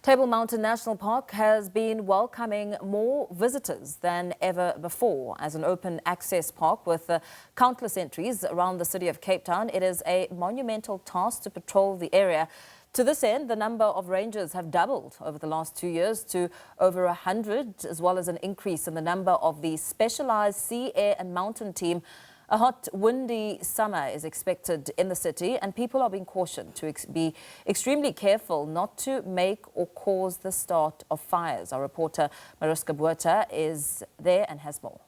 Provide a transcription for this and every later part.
Table Mountain National Park has been welcoming more visitors than ever before. As an open access park with countless entries around the city of Cape Town, it is a monumental task to patrol the area. To this end, the number of rangers have doubled over the last 2 years to over 100, as well as an increase in the number of the specialised sea, air and mountain team. A hot, windy summer is expected in the city, and people are being cautioned to be extremely careful not to make or cause the start of fires. Our reporter Mariska Botha is there and has more.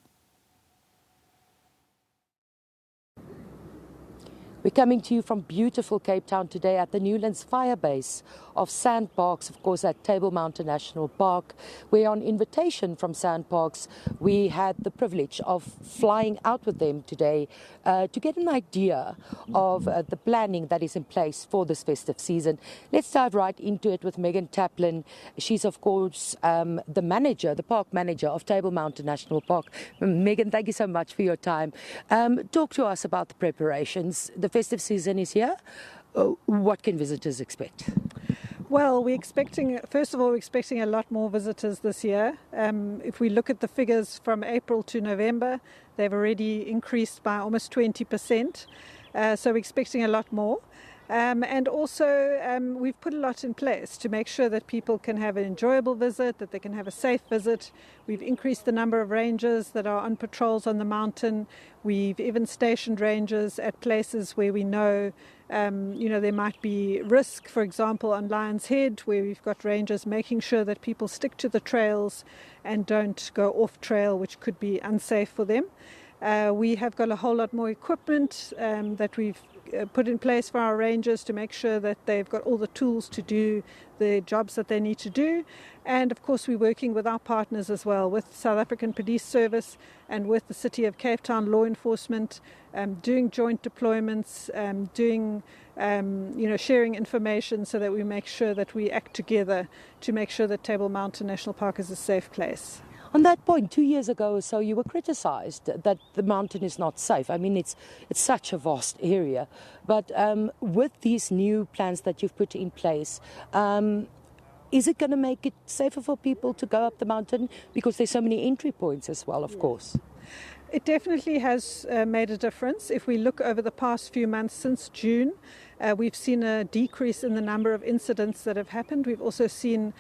We're coming to you from beautiful Cape Town today at the Newlands Fire Base of Sandparks, of course, at Table Mountain National Park, where on invitation from Sandparks, we had the privilege of flying out with them today to get an idea of the planning that is in place for this festive season. Let's dive right into it with Megan Taplin. She's, of course, the park manager of Table Mountain National Park. Megan, thank you so much for your time. Talk to us about the preparations. The festive season is here. What can visitors expect? Well, first of all, we're expecting a lot more visitors this year. If we look at the figures from April to November, they've already increased by almost 20%. So we're expecting a lot more. And also, we've put a lot in place to make sure that people can have an enjoyable visit, that they can have a safe visit. We've increased the number of rangers that are on patrols on the mountain. We've even stationed rangers at places where we know, there might be risk, for example, on Lion's Head, where we've got rangers making sure that people stick to the trails and don't go off trail, which could be unsafe for them. We have got a whole lot more equipment that we've put in place for our rangers to make sure that they've got all the tools to do the jobs that they need to do. And of course, we're working with our partners as well, with South African Police Service and with the City of Cape Town Law Enforcement, doing joint deployments, sharing information so that we make sure that we act together to make sure that Table Mountain National Park is a safe place. On that point, 2 years ago or so, you were criticised that the mountain is not safe. I mean, it's such a vast area. But with these new plans that you've put in place, is it going to make it safer for people to go up the mountain? Because there's so many entry points as well, of course. It definitely has made a difference. If we look over the past few months since June, we've seen a decrease in the number of incidents that have happened. We've also seen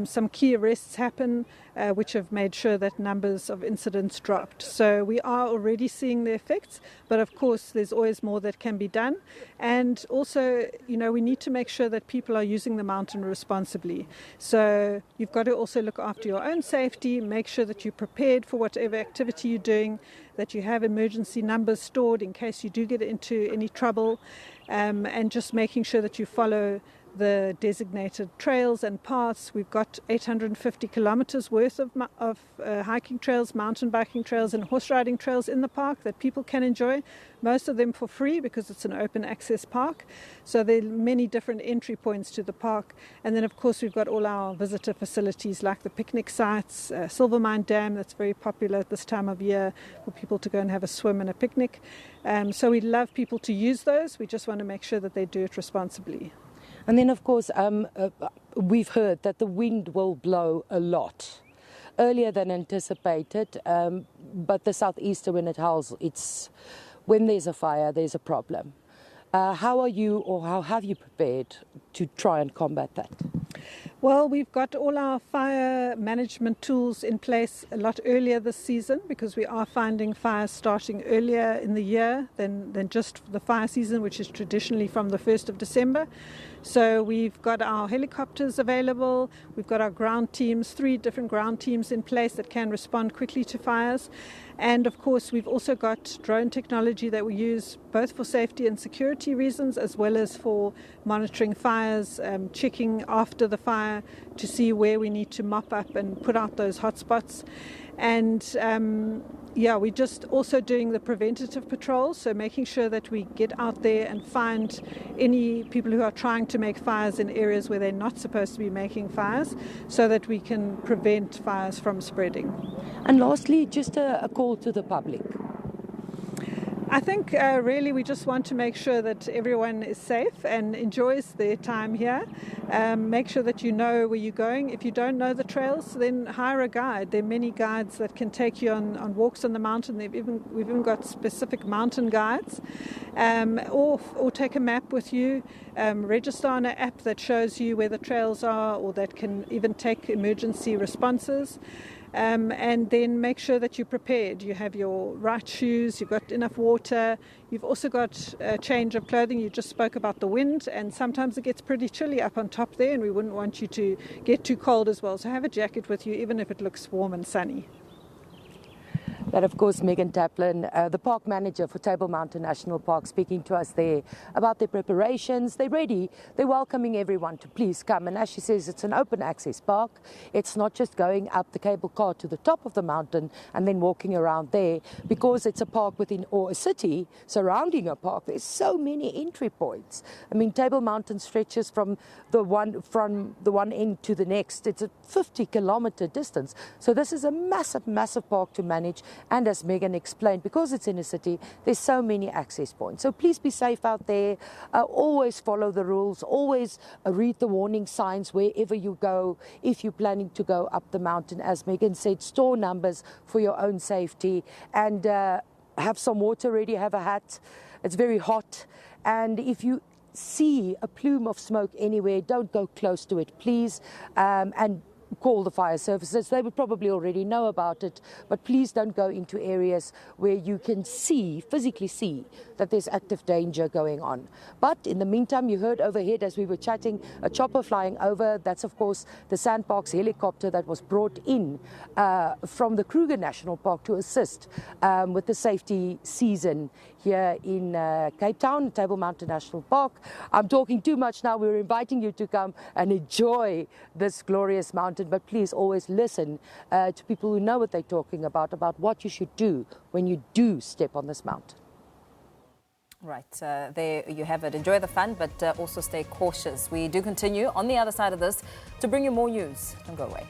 some key arrests happen, which have made sure that numbers of incidents dropped. So we are already seeing the effects, but of course there's always more that can be done. And also, we need to make sure that people are using the mountain responsibly. So you've got to also look after your own safety, make sure that you're prepared for whatever activity you're doing, that you have emergency numbers stored in case you do get into any trouble, and just making sure that you follow the designated trails and paths. We've got 850 kilometers worth of hiking trails, mountain biking trails and horse riding trails in the park that people can enjoy, most of them for free because it's an open access park. So there are many different entry points to the park. And then of course we've got all our visitor facilities like the picnic sites, Silvermine Dam, that's very popular at this time of year for people to go and have a swim and a picnic. So we'd love people to use those. We just want to make sure that they do it responsibly. And then, of course, we've heard that the wind will blow a lot earlier than anticipated. But the southeaster, when it howls, when there's a fire, there's a problem. How are you, or how have you prepared to try and combat that? Well, we've got all our fire management tools in place a lot earlier this season because we are finding fires starting earlier in the year than just the fire season, which is traditionally from the 1st of December. So we've got our helicopters available, we've got our ground teams, 3 different ground teams in place that can respond quickly to fires. And of course, we've also got drone technology that we use both for safety and security reasons, as well as for monitoring fires, checking after the fire to see where we need to mop up and put out those hotspots. And we're just also doing the preventative patrols, so making sure that we get out there and find any people who are trying to make fires in areas where they're not supposed to be making fires, so that we can prevent fires from spreading. And lastly, just a call to the public. I think really we just want to make sure that everyone is safe and enjoys their time here. Make sure that you know where you're going. If you don't know the trails, then hire a guide. There are many guides that can take you on walks on the mountain. We've even got specific mountain guides. Or take a map with you. Register on an app that shows you where the trails are, or that can even take emergency responses. And then make sure that you're prepared. You have your right shoes, you've got enough water, you've also got a change of clothing. You just spoke about the wind, and sometimes it gets pretty chilly up on top there, and we wouldn't want you to get too cold as well. So have a jacket with you, even if it looks warm and sunny. That, of course, Megan Taplin, the park manager for Table Mountain National Park, speaking to us there about their preparations. They're ready. They're welcoming everyone to please come. And as she says, it's an open access park. It's not just going up the cable car to the top of the mountain and then walking around there, because it's a park within, or a city surrounding a park. There's so many entry points. I mean, Table Mountain stretches from the one end to the next. It's a 50-kilometer distance. So this is a massive, massive park to manage. And as Megan explained, because it's in a city, there's so many access points. So please be safe out there. Always follow the rules. Always read the warning signs wherever you go. If you're planning to go up the mountain, as Megan said, store numbers for your own safety. And have some water ready, have a hat. It's very hot. And if you see a plume of smoke anywhere, don't go close to it, please. And call the fire services. They would probably already know about it, but please don't go into areas where you can physically see that there's active danger going on. But in the meantime, you heard overhead as we were chatting, a chopper flying over. That's, of course, the SANParks helicopter that was brought in from the Kruger National Park to assist with the safety season here in Cape Town, Table Mountain National Park. I'm talking too much now. We're inviting you to come and enjoy this glorious mountain, but please always listen to people who know what they're talking about what you should do when you do step on this mountain. Right, there you have it. Enjoy the fun, but also stay cautious. We do continue on the other side of this to bring you more news. Don't go away.